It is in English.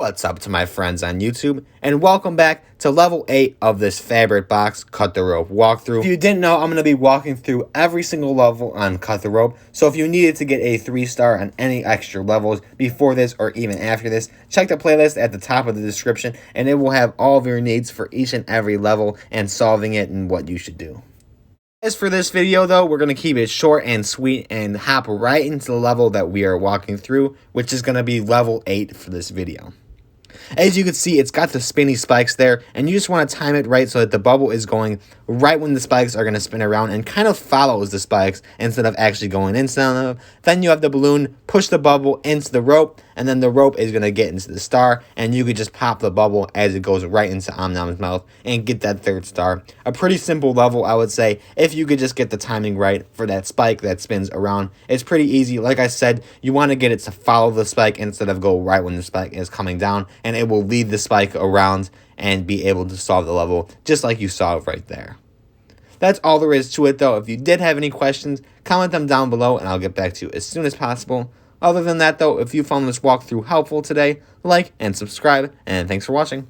What's up to my friends on YouTube, and welcome back to level 8 of this Fabric Box Cut the Rope walkthrough. If you didn't know, I'm going to be walking through every single level on Cut the Rope, so if you needed to get a 3-star on any extra levels before this or even after this, check the playlist at the top of the description, and it will have all of your needs for each and every level and solving it and what you should do. As for this video, though, we're going to keep it short and sweet and hop right into the level that we are walking through, which is going to be level 8 for this video. As you can see, it's got the spinny spikes there, and you just want to time it right so that the bubble is going right when the spikes are going to spin around and kind of follows the spikes instead of actually going into them. Then you have the balloon push the bubble into the rope, and then the rope is going to get into the star, and you could just pop the bubble as it goes right into Omnom's mouth and get that 3rd star. A pretty simple level, I would say, if you could just get the timing right for that spike that spins around. It's pretty easy. Like I said, you want to get it to follow the spike instead of go right when the spike is coming down, and it will lead the spike around and be able to solve the level just like you saw right there. That's all there is to it, though. If you did have any questions, comment them down below and I'll get back to you as soon as possible. Other than that, though, if you found this walkthrough helpful today, like and subscribe, and thanks for watching.